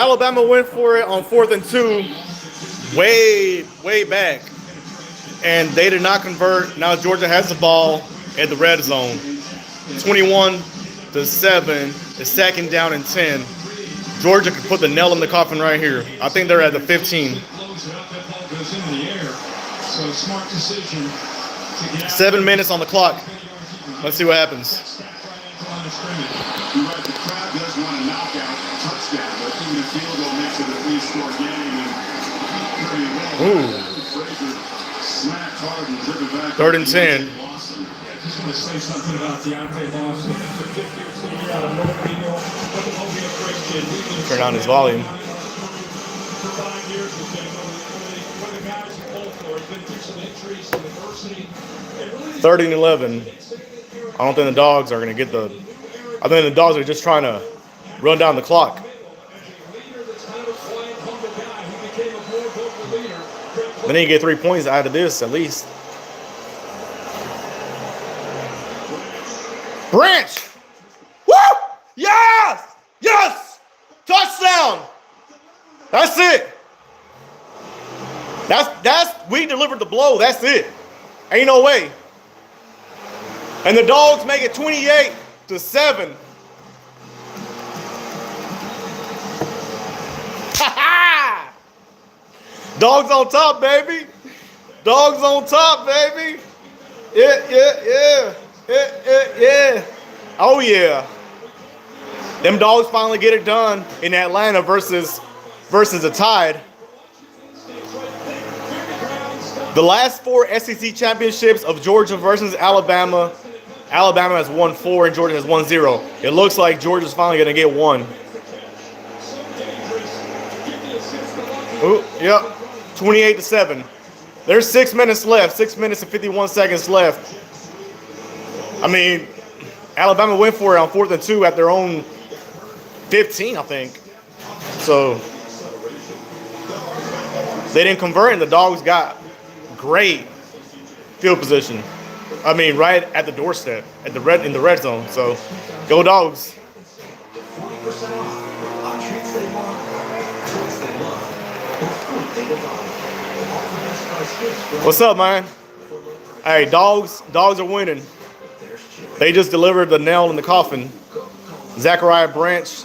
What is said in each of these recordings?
Alabama went for it on 4th and 2, way back, and they did not convert. Now Georgia has the ball at the red zone, 21-7. The second down and 10. Georgia could put the nail in the coffin right here. I think they're at the 15. 7 minutes on the clock. Let's see what happens. Ooh. 3rd and 10. Turn down his volume. 3rd and 11. I don't think the Dogs are going to get the... I think the Dogs are just trying to run down the clock. They need to get 3 points out of this at least. Branch! Woo! Yes! Yes! Touchdown! That's it. We delivered the blow. That's it. Ain't no way. And the Dogs make it 28-7. Dogs on top, baby. Dogs on top, baby. Yeah. Oh, yeah. Them Dogs finally get it done in Atlanta versus the Tide. The last 4 SEC championships of Georgia versus Alabama, Alabama has won 4 and Georgia has won 0. It looks like Georgia's finally going to get 1. Ooh, yep. 28-7. There's 6 minutes left. 6 minutes and 51 seconds left. I mean, Alabama went for it on 4th and 2 at their own 15, I think. So they didn't convert, and the Dogs got great field position. I mean, right at the doorstep, in the red zone. So, go Dogs. What's up, man? Hey, Dogs are winning. They just delivered the nail in the coffin. Zachariah Branch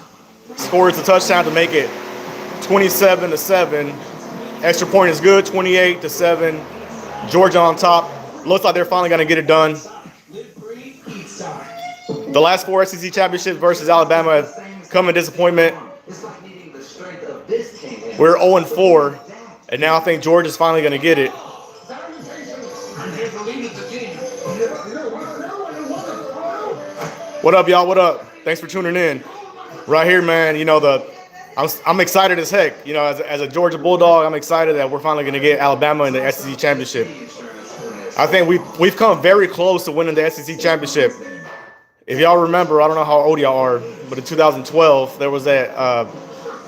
scores a touchdown to make it 27-7. Extra point is good, 28-7. Georgia on top. Looks like they're finally going to get it done. The last 4 SEC championships versus Alabama have come in disappointment. We're 0-4, and now I think Georgia's finally going to get it. What up, y'all? What up? Thanks for tuning in. Right here, man, you know, I'm excited as heck. You know, as a Georgia Bulldog, I'm excited that we're finally going to get Alabama in the SEC championship. I think we've come very close to winning the SEC championship. If y'all remember, I don't know how old y'all are, but in 2012, there was that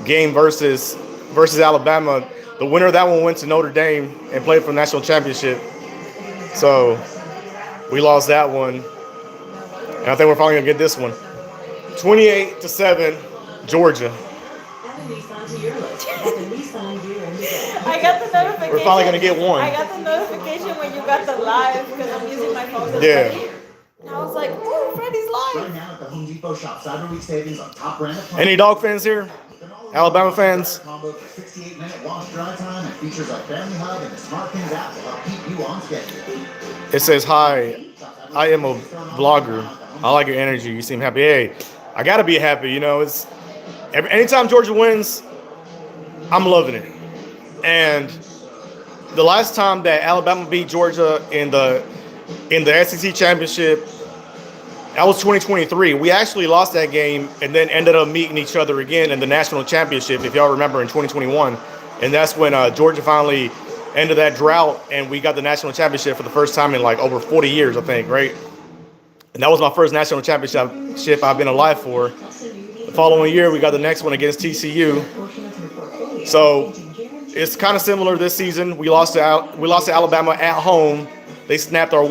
game versus Alabama. The winner of that one went to Notre Dame and played for the national championship. So we lost that one. And I think we're finally going to get this one. 28-7, Georgia. I got the notification. We're finally going to get one. I got the notification when you got the live because I'm using my phone. Yeah. And I was like, ooh, Fredy's live. Any Dog fans here? Alabama fans? It says, hi, I am a vlogger. I like your energy. You seem happy. Hey, I got to be happy. You know, anytime Georgia wins, I'm loving it. And the last time that Alabama beat Georgia in the SEC championship, that was 2023. We actually lost that game and then ended up meeting each other again in the national championship, if y'all remember, in 2021. And that's when Georgia finally ended that drought and we got the national championship for the first time in like over 40 years, I think, right? And that was my first national championship I've been alive for. The following year, we got the next one against TCU. So it's kind of similar this season. We lost to Alabama at home. They snapped our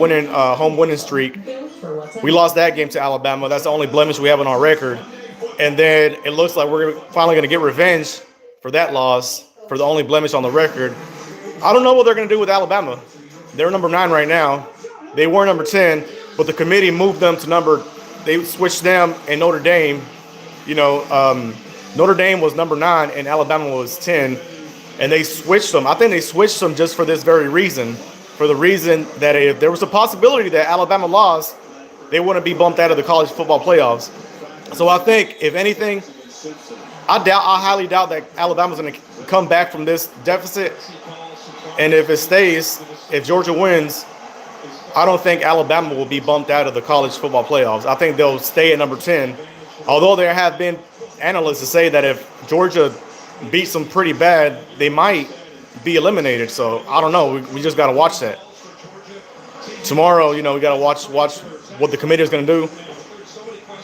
home winning streak. We lost that game to Alabama. That's the only blemish we have on our record. And then it looks like we're finally going to get revenge for that loss, for the only blemish on the record. I don't know what they're going to do with Alabama. They're number 9 right now. They were number 10, but the committee moved them to number. They switched them and Notre Dame. You know, Notre Dame was number 9 and Alabama was 10, and they switched them. I think they switched them just for this very reason, for the reason that if there was a possibility that Alabama lost, they wouldn't be bumped out of the college football playoffs. So I think, if anything, I highly doubt that Alabama's going to come back from this deficit. And if it stays, if Georgia wins, I don't think Alabama will be bumped out of the college football playoffs. I think they'll stay at number 10. Although there have been analysts to say that if Georgia beats them pretty bad, they might be eliminated. So I don't know. We just got to watch that. Tomorrow, we got to watch what the committee is going to do.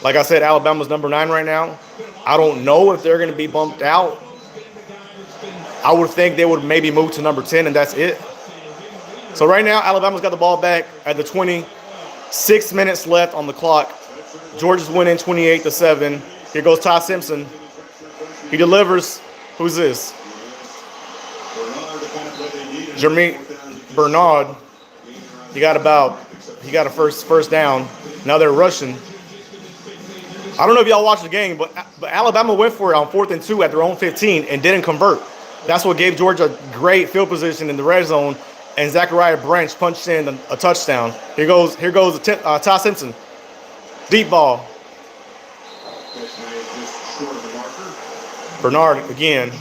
Like I said, Alabama's number 9 right now. I don't know if they're going to be bumped out. I would think they would maybe move to number 10, and that's it. So right now, Alabama's got the ball back at the 20. 6 minutes left on the clock. Georgia's winning 28-7. Here goes Ty Simpson. He delivers. Who's this? Jermaine Bernard. He got a first down. Now they're rushing. I don't know if y'all watched the game, but Alabama went for it on 4th and 2 at their own 15 and didn't convert. That's what gave Georgia great field position in the red zone, and Zachariah Branch punched in a touchdown. Here goes Ty Simpson. Deep ball. Bernard again,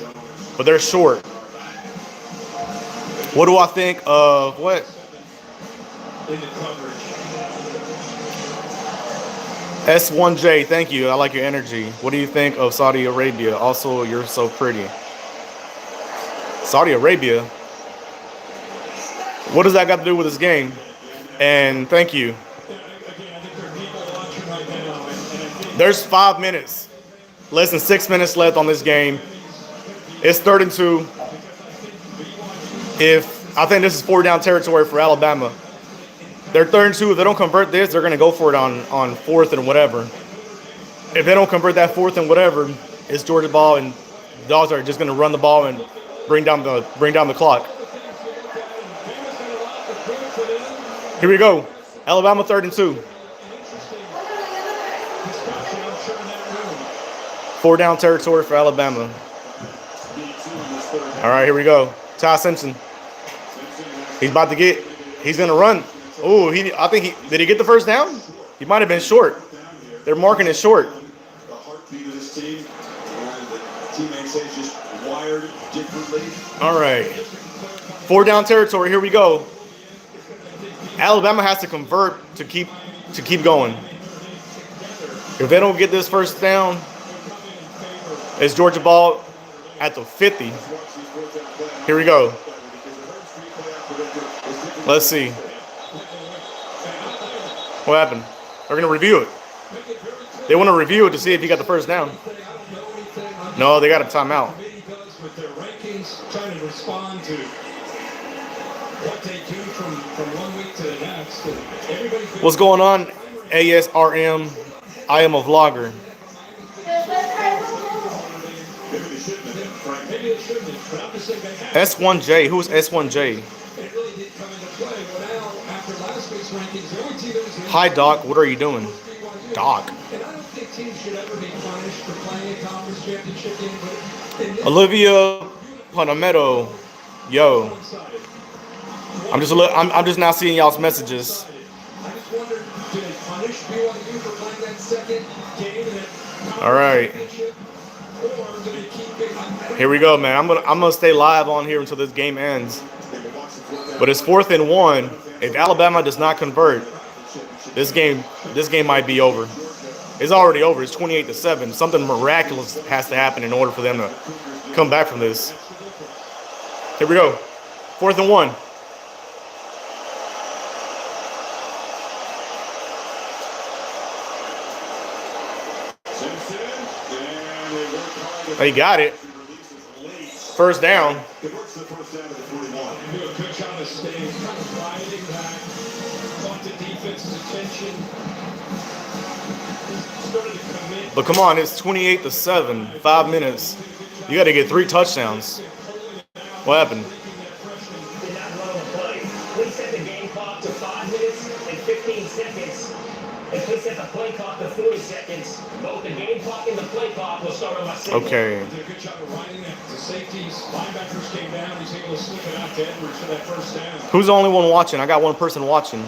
but they're short. What do I think of what? S1J, thank you. I like your energy. What do you think of Saudi Arabia? Also, you're so pretty. Saudi Arabia? What does that got to do with this game? And thank you. There's 5 minutes. Less than 6 minutes left on this game. It's 3rd and 2. I think this is 4-down territory for Alabama. They're 3rd and 2. If they don't convert this, they're going to go for it on 4th and whatever. If they don't convert that 4th and whatever, it's Georgia ball, and the Dogs are just going to run the ball and bring down the clock. Here we go. Alabama 3rd and 2. 4-down territory for Alabama. All right, here we go. Ty Simpson. He's going to run. Oh, did he get the first down? He might have been short. They're marking it short. All right. 4-down territory. Here we go. Alabama has to convert to keep going. If they don't get this first down, it's Georgia ball at the 50. Here we go. Let's see. What happened? They're going to review it. They want to review it to see if he got the first down. No, they got a timeout. What's going on? ASRM. I am a vlogger. S1J. Who's S1J? Hi, Doc. What are you doing? Doc. Olivia Panamero. Yo. I'm just now seeing y'all's messages. All right. Here we go, man. I'm gonna stay live on here until this game ends. But it's 4th and 1. If Alabama does not convert, this game might be over. It's already over. It's 28-7. Something miraculous has to happen in order for them to come back from this. Here we go. 4th and 1. They got it. First down. But come on, it's 28-7. 5 minutes. You got to get 3 touchdowns. What happened? Did not run the play. Please set the game clock to 5 minutes and 15 seconds. And please set the play clock to 40 seconds. Both the game clock and the play clock will start on my signal. Okay. Did a good job of riding that. The safeties, linebackers came down. He's able to slip it out to Edwards for that first down. Who's the only one watching? I got one person watching.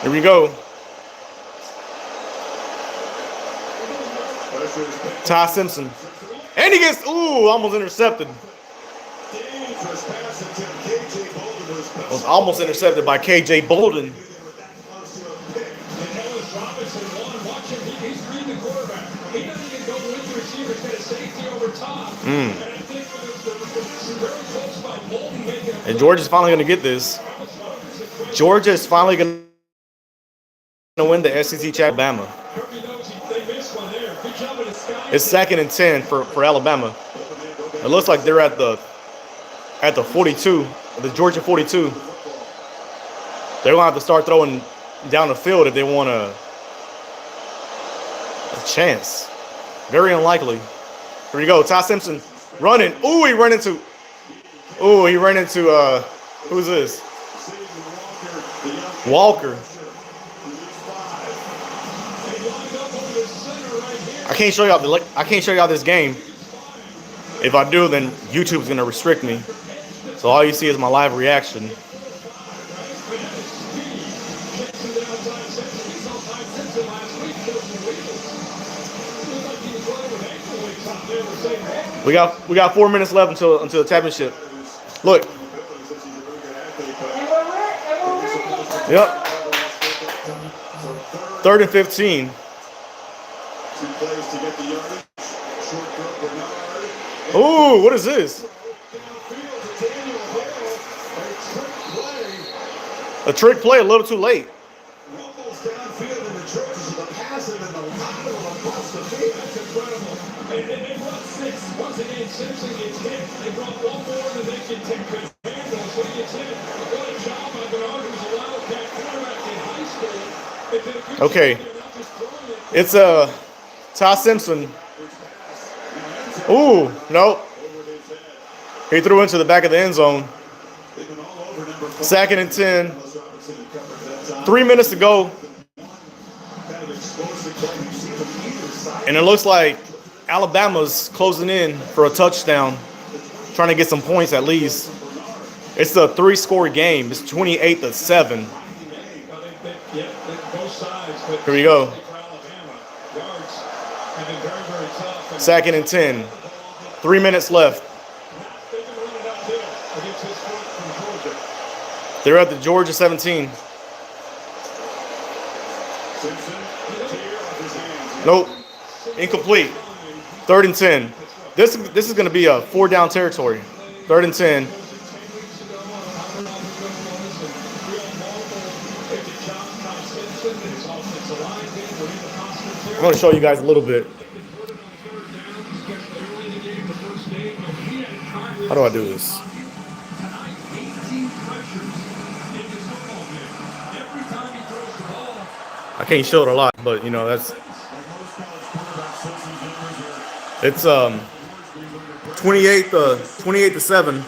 Here we go. Ty Simpson. And he gets, almost intercepted. Was almost intercepted by KJ Bolden. And Georgia's finally going to get this. Georgia is finally going to win the SEC championship. Alabama. It's 2nd and 10 for Alabama. It looks like they're at the 42, the Georgia 42. They're gonna have to start throwing down the field if they want a chance. Very unlikely. Here we go. Ty Simpson running. He ran into. Who's this? Walker. I can't show y'all this game. If I do, then YouTube's gonna restrict me. So all you see is my live reaction. We got 4 minutes left until the championship. Look. Yep. 3rd and 15. Ooh, what is this? A trick play a little too late. Okay. It's Ty Simpson. Ooh, nope. He threw into the back of the end zone. 2nd and 10. 3 minutes to go. And it looks like Alabama's closing in for a touchdown, trying to get some points at least. It's a 3-score game. It's 28-7. Here we go. 2nd and 10. 3 minutes left. They're at the Georgia 17. Nope. Incomplete. 3rd and 10. This is going to be a 4-down territory. 3rd and 10. I'm going to show you guys a little bit. How do I do this? I can't show it a lot, but you know it's 28-7.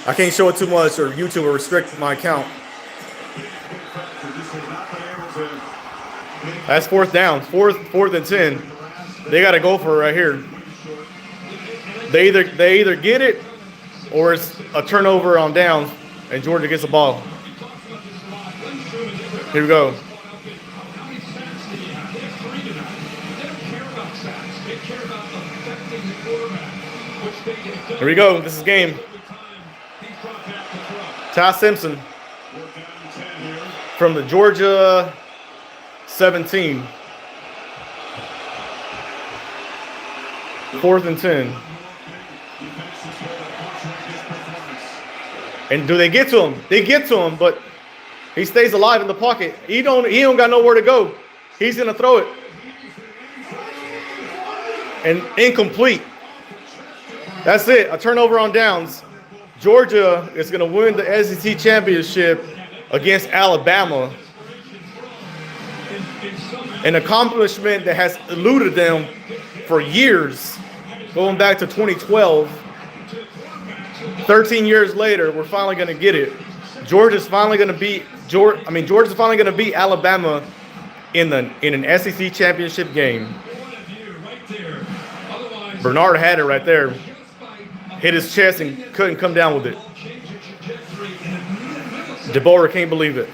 I can't show it too much, or YouTube will restrict my account. That's 4th down, 4th and 10. They got to go for it right here. They either get it, or it's a turnover on downs, and Georgia gets the ball. Here we go. Here we go. This is game. Ty Simpson from the Georgia 17. 4th and 10. And do they get to him? They get to him, but he stays alive in the pocket. He don't got nowhere to go. He's gonna throw it. And incomplete. That's it. A turnover on downs. Georgia is gonna win the SEC championship against Alabama. an accomplishment that has eluded them for years, going back to 2012. 13 years later, we're finally going to get it. Georgia's finally going to beat Georgia's finally going to beat Alabama in an SEC championship game. Bernard had it right there. Hit his chest and couldn't come down with it. DeBoer can't believe it.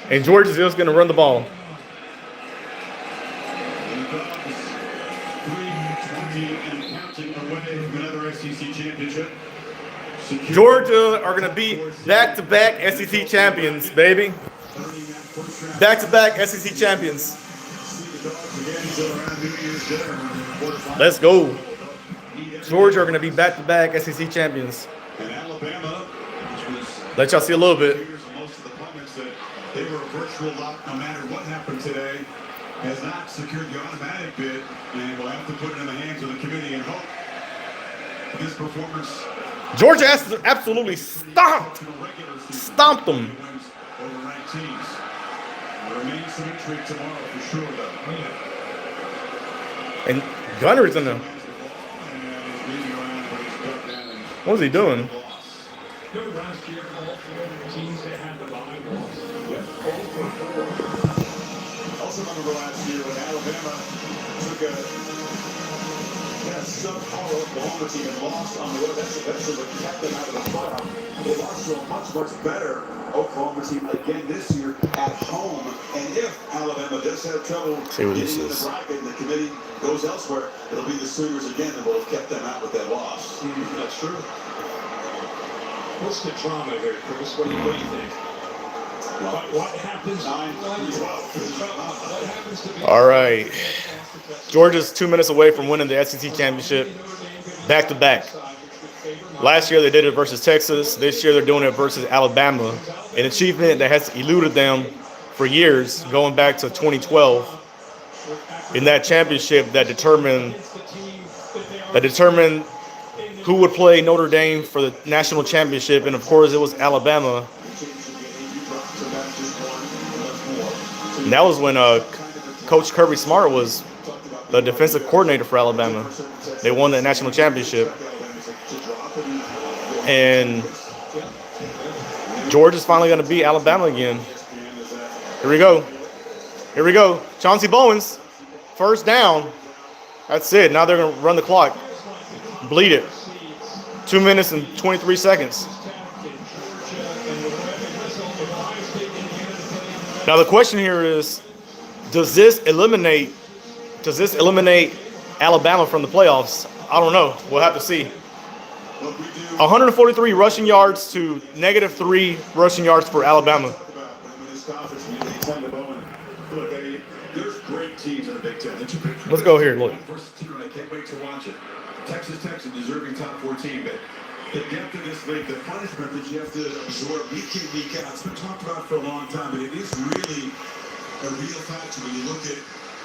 And Georgia's just going to run the ball. Georgia are going to be back-to-back SEC champions, baby. Back-to-back SEC champions. Let's go. Georgia are going to be back-to-back SEC champions. Let y'all see a little bit. They were a virtual lock no matter what happened today. Has not secured the automatic bid, and will have to put it in the hands of the committee and hope this performance. Georgia absolutely stomped them. Over ranked teams. Remains some intrigue tomorrow for sure, though. And Gunner's in them. What was he doing? Last year, all four teams that had the bye lost. Also remember last year when Alabama took a subpar Oklahoma team and lost on the road. That's eventually what kept them out of the playoff. They lost to a much better Oklahoma team again this year at home. And if Alabama does have trouble getting in the bracket and the committee goes elsewhere, it'll be the Sooners again that will have kept them out with that loss. That's true. What's the drama here, Chris? What do you think? What happens? What happens to All right. Georgia's 2 minutes away from winning the SEC championship back-to-back. Last year they did it versus Texas. This year they're doing it versus Alabama. An achievement that has eluded them for years, going back to 2012. In that championship that determined who would play Notre Dame for the national championship, and of course it was Alabama. And that was when Coach Kirby Smart was the defensive coordinator for Alabama. They won that national championship. And Georgia's finally going to beat Alabama again. Here we go. Here we go. Chauncey Bowens, first down. That's it. Now they're going to run the clock. Bleed it. 2 minutes and 23 seconds. Now the question here is, does this eliminate Alabama from the playoffs? I don't know. We'll have to see. 143 rushing yards to -3 rushing yards for Alabama. There's great teams in the Big Ten. Let's go here. Look. I can't wait to watch it. Texas Tech's a deserving top 4 team, but the depth of this league, the punishment that you have to absorb week in, week out, it's been talked about for a long time, but it is really a real factor when you look at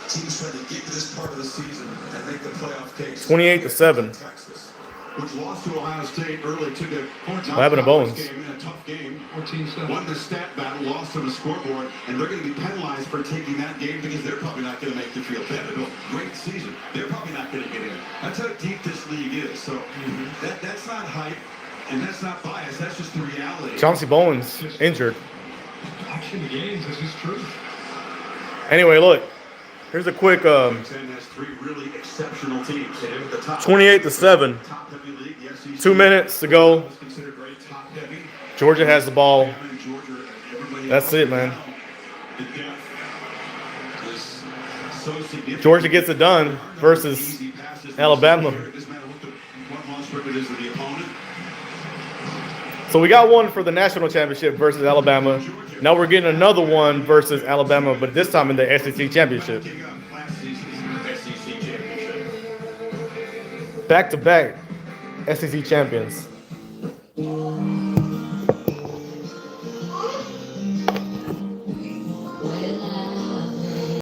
teams trying to get to this part of the season and make the playoff case. 28-7. Texas, which lost to Ohio State early, took a what happened to Bowens? Game in a tough game. Won the stat battle, lost on the scoreboard, and they're going to be penalized for taking that game because they're probably not going to make the field. Vanderbilt, great season. They're probably not going to get in. That's how deep this league is. So that's not hype, and that's not bias. That's just the reality. Chauncey Bowens injured. action games? This is true. Anyway, look. Here's a quick 28-7. 2 minutes to go. Georgia has the ball. That's it, man. Georgia gets it done versus Alabama. So we got one for the national championship versus Alabama. Now we're getting another one versus Alabama, but this time in the SEC championship. Back-to-back SEC champions.